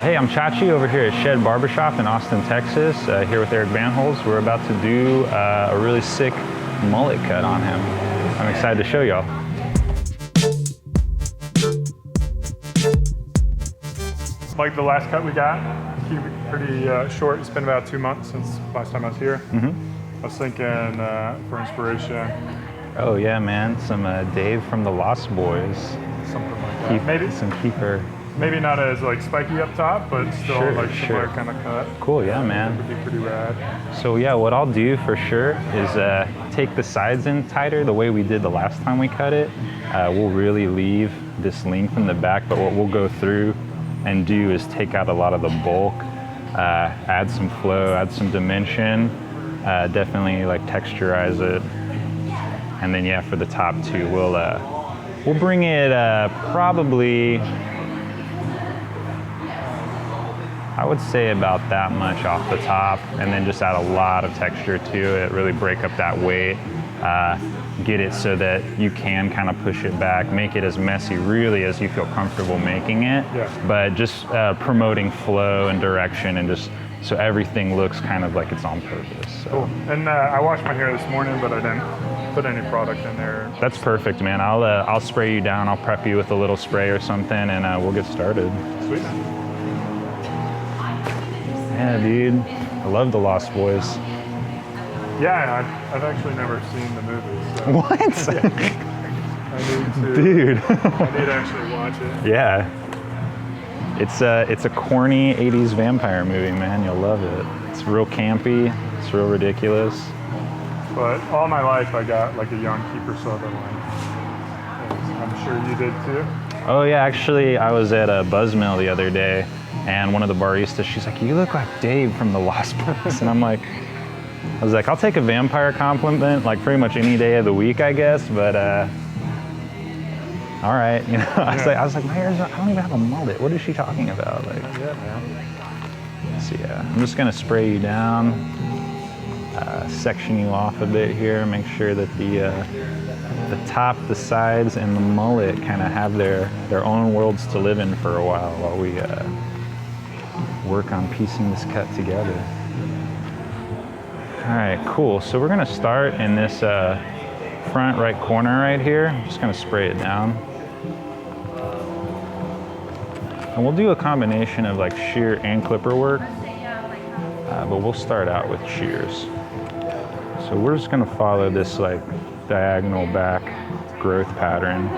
Hey, I'm Chachi over here at SHED Barbershop in Austin, Texas, here with Bandholz. We're about to do a really sick mullet cut on him. I'm excited to show y'all. Like the last cut we got, keep it pretty short. It's been about 2 months since last time I was here. I was thinking for inspiration. Oh yeah, man, some Dave from the Lost Boys. Something like that. Maybe some keeper. Maybe not as like spiky up top, but still similar kind of cut. Cool, yeah, man. It would be pretty rad. So yeah, what I'll do for sure is take the sides in tighter the way we did the last time we cut it. We'll really leave this length in the back, but what we'll go through and do is take out a lot of the bulk, add some flow, add some dimension, definitely like texturize it. And then yeah, for the top too, we'll bring it probably, I would say about that much off the top, and then just add a lot of texture to it, really break up that weight, get it so that you can kind of push it back, make it as messy really as you feel comfortable making it, but just promoting flow and direction, and just so everything looks kind of like it's on purpose. So. Cool. And I washed my hair this morning, but I didn't put any product in there. That's perfect, man. I'll spray you down. I'll prep you with a little spray or something, and we'll get started. Sweet. Yeah, dude. I love the Lost Boys. Yeah, I've actually never seen the movie. So. What? Yeah. I need to. Dude. I need to actually watch it. Yeah. It's a corny 80s vampire movie, man. You'll love it. It's real campy. It's real ridiculous. But all my life I got like a young Keeper Sutherland. I'm sure you did too. Oh yeah, actually I was at a Buzzmill the other day, and one of the baristas, she's like, "You look like Dave from the Lost Boys." And I was like, I'll take a vampire compliment like pretty much any day of the week, I guess, but all right, you know. I was like, my hair's not, I don't even have a mullet. What is she talking about? Like, yeah, man. So yeah, I'm just gonna spray you down, section you off a bit here, make sure that the top, the sides, and the mullet kind of have their own worlds to live in for a while we work on piecing this cut together. All right, cool. So we're gonna start in this front right corner right here. I'm just gonna spray it down. And we'll do a combination of like shear and clipper work, but we'll start out with shears. So we're just gonna follow this like diagonal back growth pattern.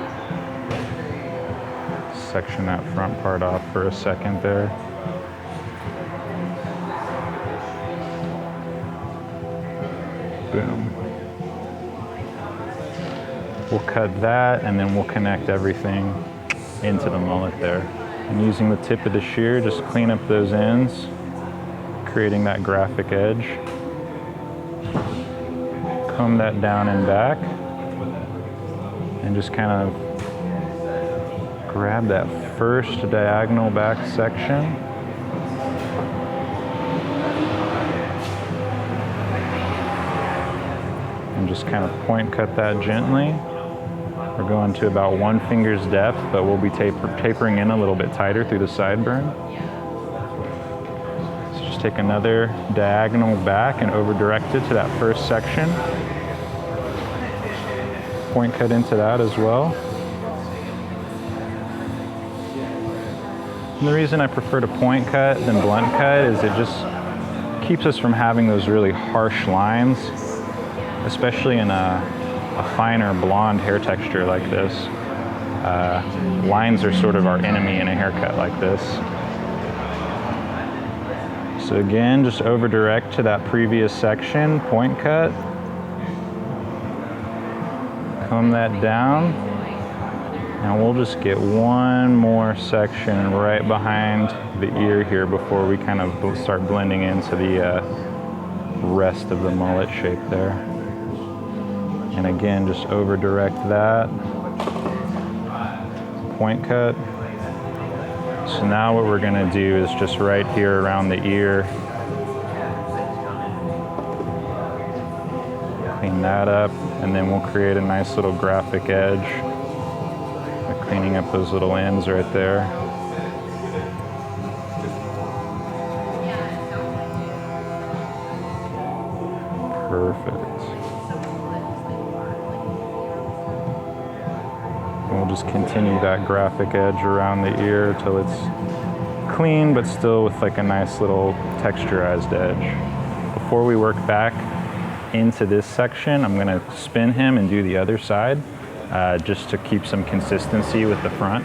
Section that front part off for a second there. Boom. We'll cut that, and then we'll connect everything into the mullet there. And using the tip of the shear, just clean up those ends, creating that graphic edge. Comb that down and back, and just kind of grab that first diagonal back section. And just kind of point cut that gently. We're going to about 1 finger's depth, but we'll be tapering in a little bit tighter through the sideburn. So just take another diagonal back and over direct it to that first section. Point cut into that as well. And the reason I prefer to point cut than blunt cut is it just keeps us from having those really harsh lines, especially in a finer blonde hair texture like this. Lines are sort of our enemy in a haircut like this. So again, just over direct to that previous section, point cut. Comb that down. And we'll just get one more section right behind the ear here before we kind of start blending into the rest of the mullet shape there. And again, just over direct that, point cut. So now what we're gonna do is just right here around the ear, clean that up, and then we'll create a nice little graphic edge by cleaning up those little ends right there. Perfect. And we'll just continue that graphic edge around the ear till it's clean, but still with like a nice little texturized edge. Before we work back into this section, I'm gonna spin him and do the other side, just to keep some consistency with the front.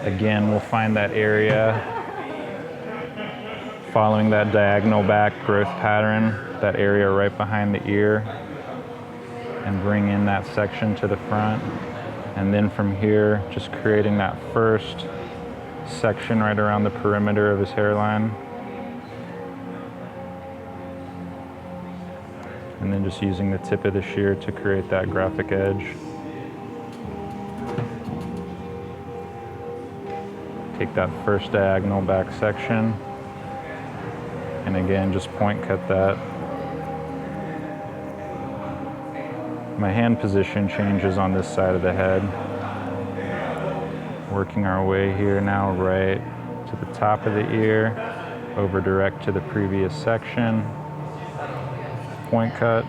Again, we'll find that area following that diagonal back growth pattern, that area right behind the ear, and bring in that section to the front. And then from here, just creating that first section right around the perimeter of his hairline. And then just using the tip of the shear to create that graphic edge. Take that first diagonal back section, and again, just point cut that. My hand position changes on this side of the head. Working our way here now right to the top of the ear, over direct to the previous section, point cut.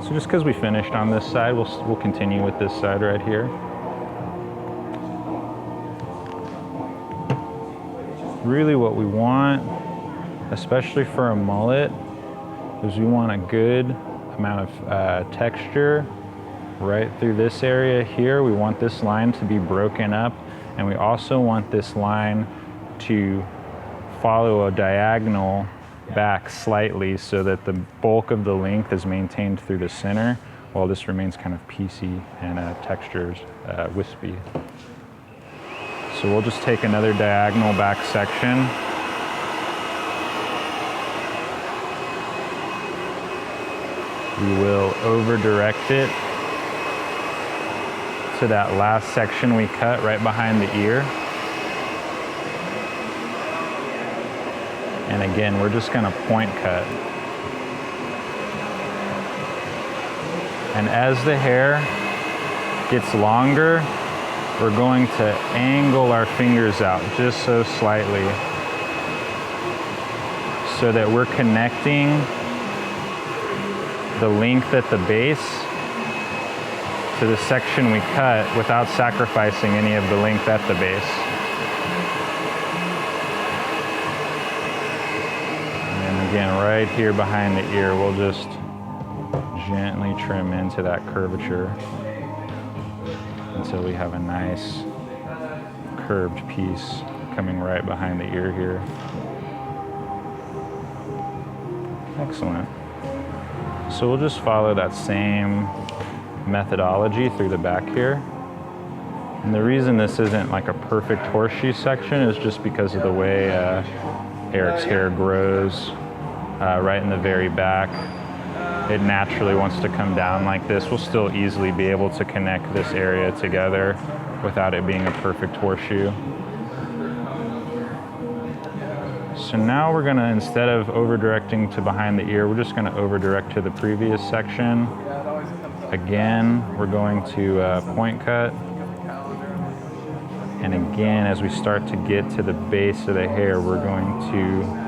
So just because we finished on this side, we'll continue with this side right here. Really what we want, especially for a mullet, is we want a good amount of texture right through this area here. We want this line to be broken up, and we also want this line to follow a diagonal back slightly so that the bulk of the length is maintained through the center, while this remains kind of piecey and textures wispy. So we'll just take another diagonal back section. We will over direct it to that last section we cut right behind the ear. And again, we're just gonna point cut. And as the hair gets longer, we're going to angle our fingers out just so slightly so that we're connecting the length at the base to the section we cut without sacrificing any of the length at the base. And again, right here behind the ear, we'll just gently trim into that curvature until we have a nice curved piece coming right behind the ear here. Excellent. So we'll just follow that same methodology through the back here. And the reason this isn't like a perfect horseshoe section is just because of the way Eric's hair grows right in the very back. It naturally wants to come down like this. We'll still easily be able to connect this area together without it being a perfect horseshoe. So now we're gonna, instead of over directing to behind the ear, we're just gonna over direct to the previous section. Again, we're going to point cut. And again, as we start to get to the base of the hair, we're going to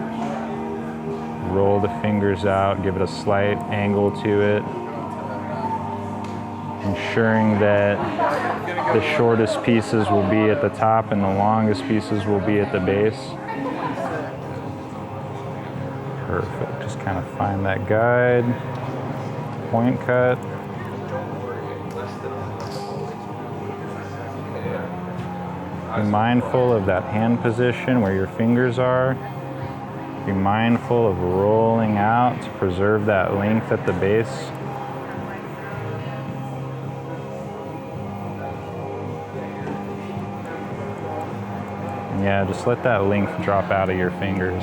roll the fingers out, give it a slight angle to it, ensuring that the shortest pieces will be at the top and the longest pieces will be at the base. Perfect, just kind of find that guide, point cut. Be mindful of that hand position where your fingers are. Be mindful of rolling out to preserve that length at the base. And yeah, just let that length drop out of your fingers.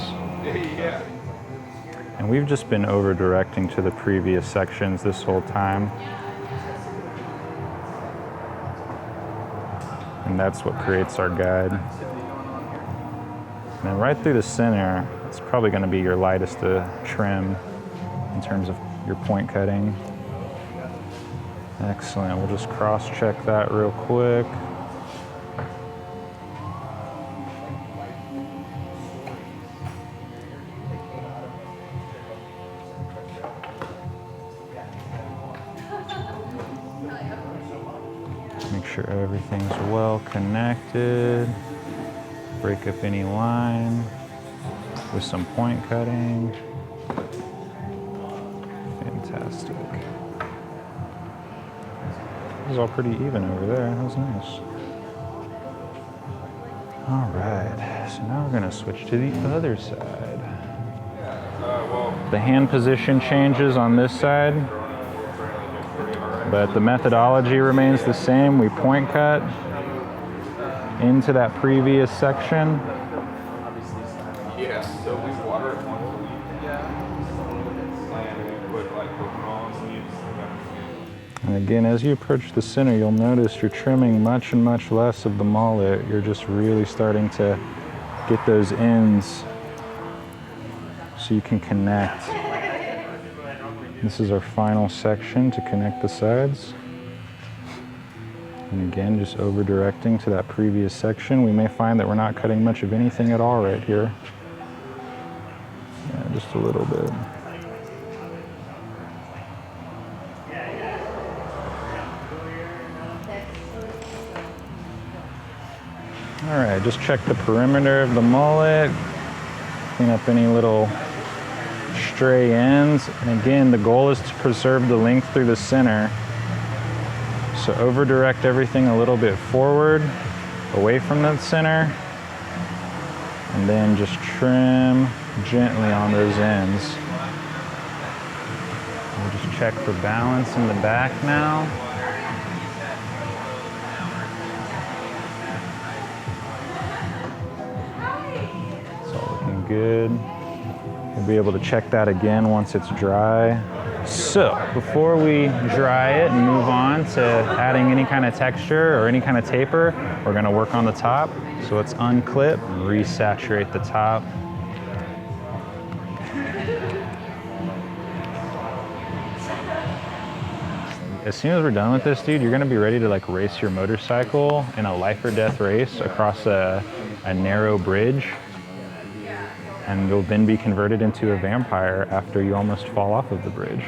And we've just been over directing to the previous sections this whole time. And that's what creates our guide. And then right through the center, it's probably going to be your lightest to trim in terms of your point cutting. Excellent. We'll just cross-check that real quick. Make sure everything's well connected. Break up any line with some point cutting. Fantastic. This is all pretty even over there. That was nice. All right, so now we're gonna switch to the other side. The hand position changes on this side, but the methodology remains the same. We point cut into that previous section. So we water it. And again, as you approach the center, you'll notice you're trimming much and much less of the mullet. You're just really starting to get those ends so you can connect. This is our final section to connect the sides. And again, just over directing to that previous section. We may find that we're not cutting much of anything at all right here. Yeah, just a little bit. All right, just check the perimeter of the mullet, clean up any little stray ends. And again, the goal is to preserve the length through the center. So over direct everything a little bit forward, away from the center, and then just trim gently on those ends. We'll just check for balance in the back now. Good. We'll be able to check that again once it's dry. So before we dry it and move on to adding any kind of texture or any kind of taper, we're going to work on the top. So let's unclip and resaturate the top. As soon as we're done with this, dude, you're going to be ready to like race your motorcycle in a life or death race across a narrow bridge. And you'll then be converted into a vampire after you almost fall off of the bridge.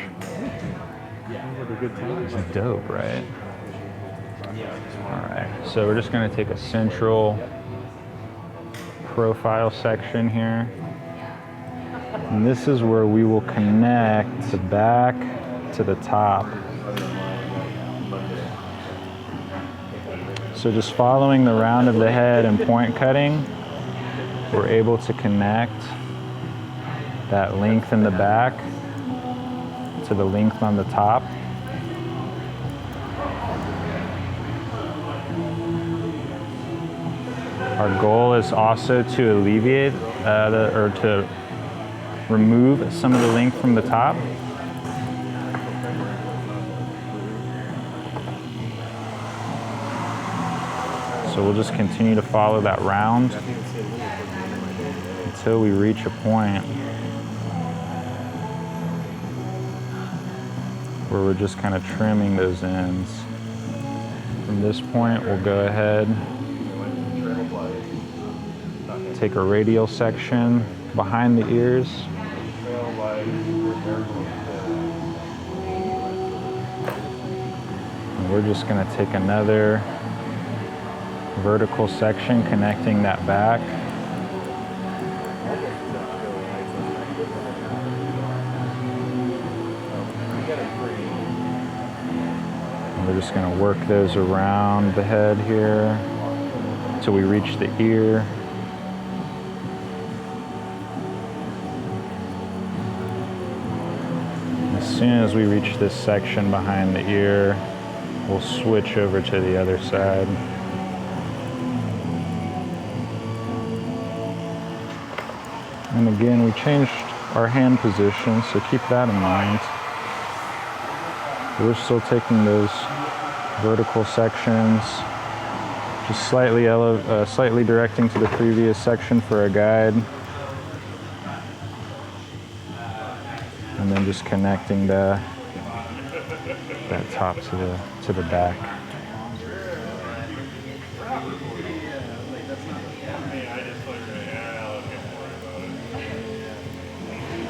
It's dope, right? All right, so we're just gonna take a central profile section here. And this is where we will connect the back to the top. So just following the round of the head and point cutting, we're able to connect that length in the back to the length on the top. Our goal is also to alleviate or to remove some of the length from the top. So we'll just continue to follow that round until we reach a point where we're just kind of trimming those ends. From this point, we'll go ahead, take a radial section behind the ears. And we're just going to take another vertical section connecting that back. And we're just going to work those around the head here until we reach the ear. As soon as we reach this section behind the ear, we'll switch over to the other side. And again, we changed our hand position, so keep that in mind. We're still taking those vertical sections, just slightly directing to the previous section for a guide. And then just connecting that top to the back.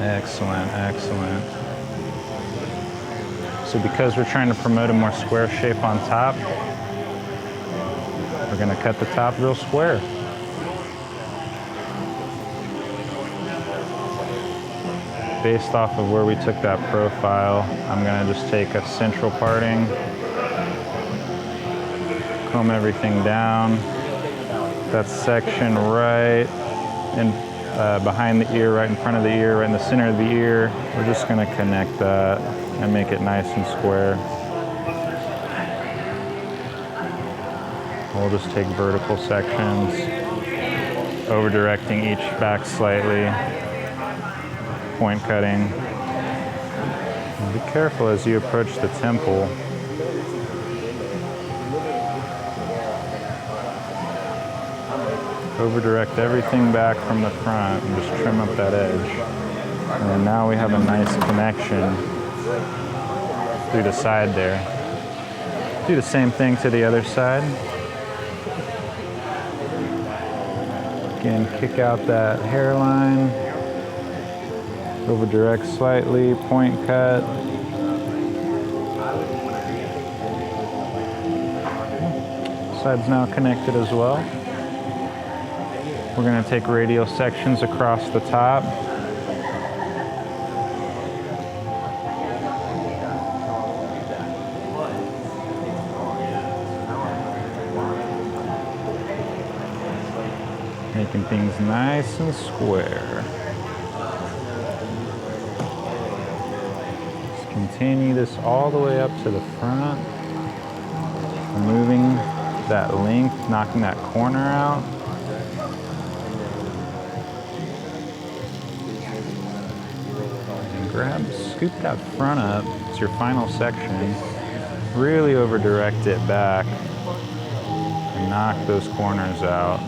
Excellent, excellent. So because we're trying to promote a more square shape on top, We're gonna cut the top real square. Based off of where we took that profile, I'm gonna just take a central parting, comb everything down. That section right in behind the ear, right in front of the ear, right in the center of the ear. We're just gonna connect that and make it nice and square. We'll just take vertical sections, over directing each back slightly, point cutting. And be careful as you approach the temple. Over direct everything back from the front and just trim up that edge. And then now we have a nice connection through the side there. Do the same thing to the other side. Again, kick out that hairline. Over direct slightly, point cut. Side's now connected as well. We're going to take radial sections across the top. Making things nice and square. Just continue this all the way up to the front. Removing that length, knocking that corner out. Scoop that front up, it's your final section. Really over direct it back and knock those corners out.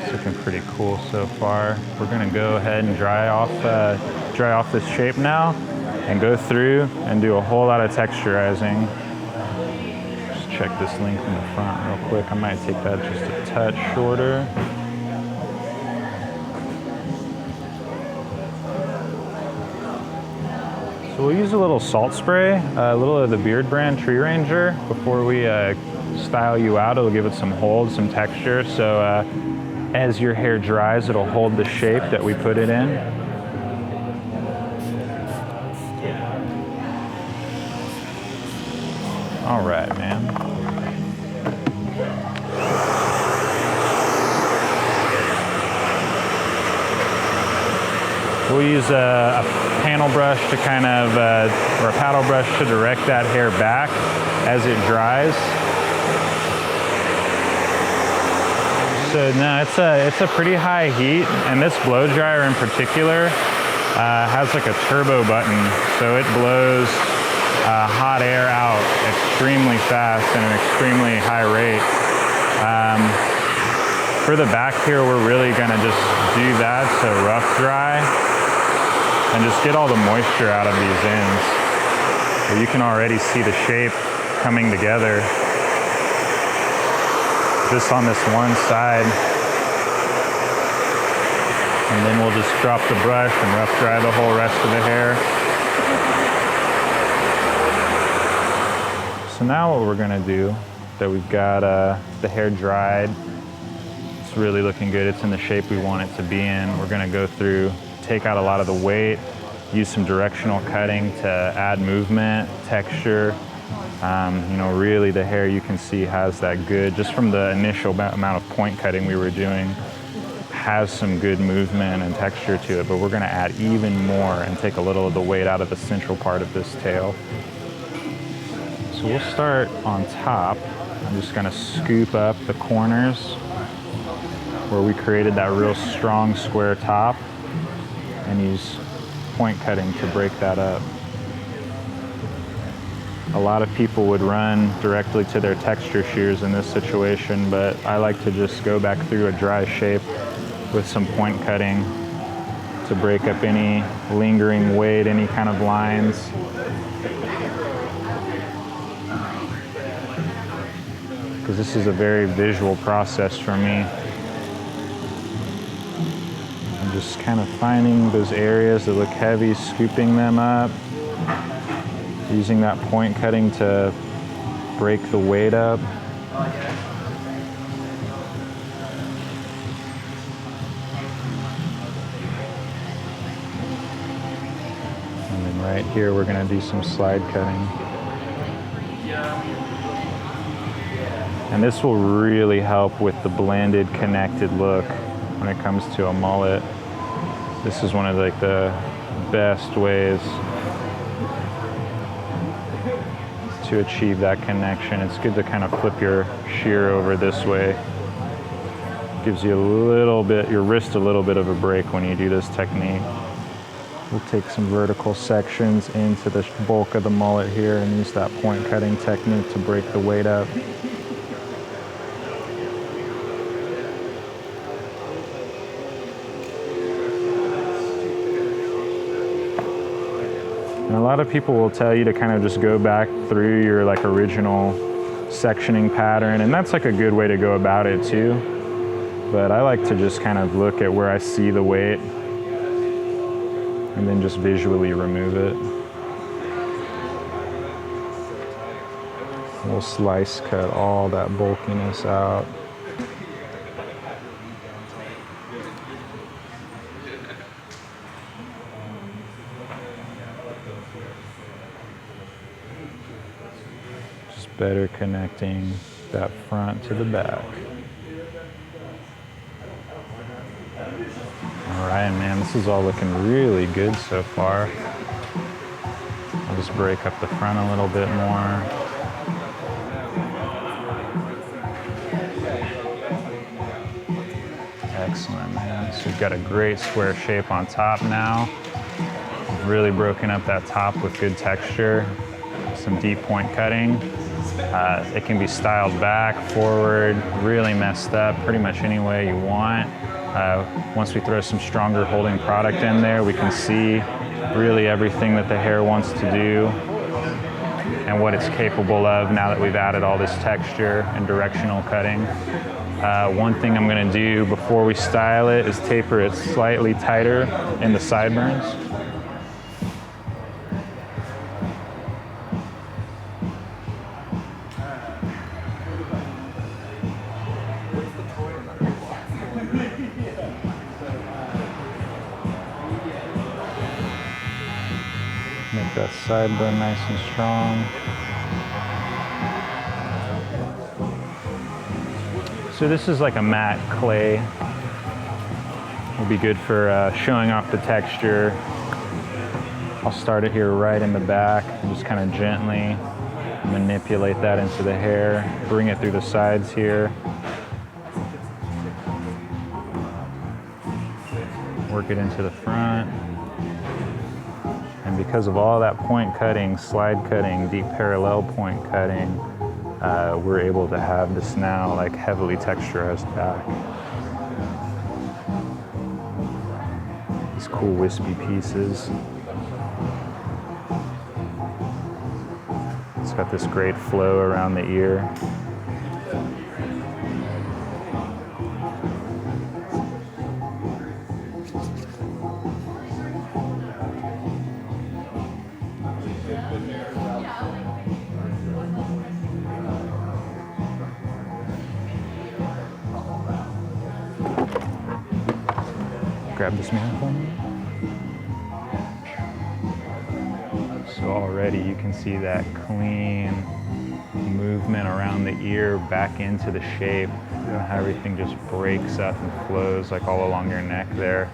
It's looking pretty cool so far. We're gonna go ahead and dry off this shape now, and go through and do a whole lot of texturizing. Just check this length in the front real quick. I might take that just a touch shorter. So we'll use a little salt spray, a little of the Beardbrand Tree Ranger before we style you out. It'll give it some hold, some texture. So as your hair dries, it'll hold the shape that we put it in. All right, man. We'll use a panel brush to kind of, or a paddle brush to direct that hair back as it dries. So no, it's a pretty high heat, and this blow dryer in particular has like a turbo button, so it blows hot air out extremely fast and an extremely high rate. For the back here, we're really gonna just do that, so rough dry, and just get all the moisture out of these ends. So you can already see the shape coming together just on this one side. And then we'll just drop the brush and rough dry the whole rest of the hair. So now what we're gonna do, that we've got the hair dried, it's really looking good, it's in the shape we want it to be in. We're gonna go through, take out a lot of the weight, use some directional cutting to add movement, texture. You know, really the hair you can see has that good, just from the initial amount of point cutting we were doing, has some good movement and texture to it, but we're gonna add even more and take a little of the weight out of the central part of this tail. So we'll start on top. I'm just gonna scoop up the corners where we created that real strong square top and use point cutting to break that up. A lot of people would run directly to their texture shears in this situation, but I like to just go back through a dry shape with some point cutting to break up any lingering weight, any kind of lines. Because this is a very visual process for me. just kind of finding those areas that look heavy, scooping them up, using that point cutting to break the weight up. And then right here, we're going to do some slide cutting. And this will really help with the blended, connected look when it comes to a mullet. This is one of like the best ways to achieve that connection. It's good to kind of flip your shear over this way. Gives you a little bit, your wrist a little bit of a break when you do this technique. We'll take some vertical sections into the bulk of the mullet here and use that point cutting technique to break the weight up. And a lot of people will tell you to kind of just go back through your like original sectioning pattern, and that's like a good way to go about it too. But I like to just kind of look at where I see the weight and then just visually remove it. We'll slice cut all that bulkiness out. Just better connecting that front to the back. All right, man, this is all looking really good so far. I'll just break up the front a little bit more. Excellent, man. So we've got a great square shape on top now. We've really broken up that top with good texture, some deep point cutting. It can be styled back, forward, really messed up, pretty much any way you want. Once we throw some stronger holding product in there, we can see really everything that the hair wants to do and what it's capable of now that we've added all this texture and directional cutting. One thing I'm going to do before we style it is taper it slightly tighter in the sideburns. Make that sideburn nice and strong. So this is like a matte clay. Will be good for showing off the texture. I'll start it here right in the back and just kind of gently manipulate that into the hair. Bring it through the sides here. Work it into the front. And because of all that point cutting, slide cutting, deep parallel point cutting, we're able to have this now like heavily texturized back. These cool wispy pieces. It's got this great flow around the ear. Grab this man for me. So already you can see that clean movement around the ear back into the shape. How everything just breaks up and flows like all along your neck there.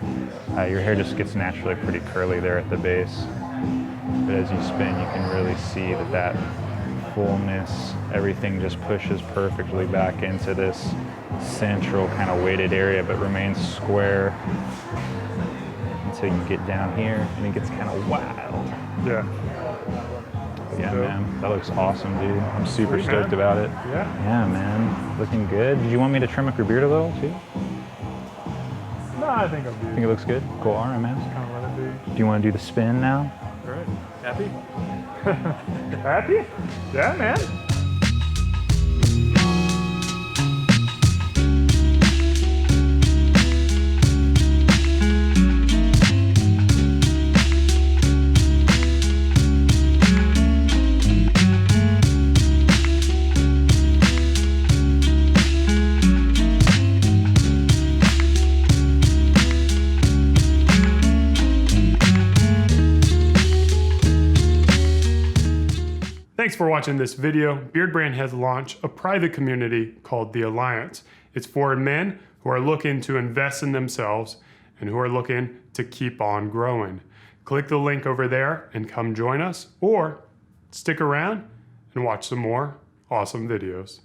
Your hair just gets naturally pretty curly there at the base. But as you spin, you can really see that fullness, everything just pushes perfectly back into this central kind of weighted area, but remains square until you get down here and it gets kind of wild. Yeah. Yeah, man, that looks awesome, dude. I'm super stoked about it. Yeah. Yeah, man, looking good. Did you want me to trim up your beard a little too? No, I think I'm good. Think it looks good? Cool, all right, man. Just kind of let it be. Do you want to do the spin now? All right. Happy? Happy? Yeah, man. Thanks for watching this video. Beardbrand has launched a private community called The Alliance. It's for men who are looking to invest in themselves and who are looking to keep on growing. Click the link over there and come join us, or stick around and watch some more awesome videos.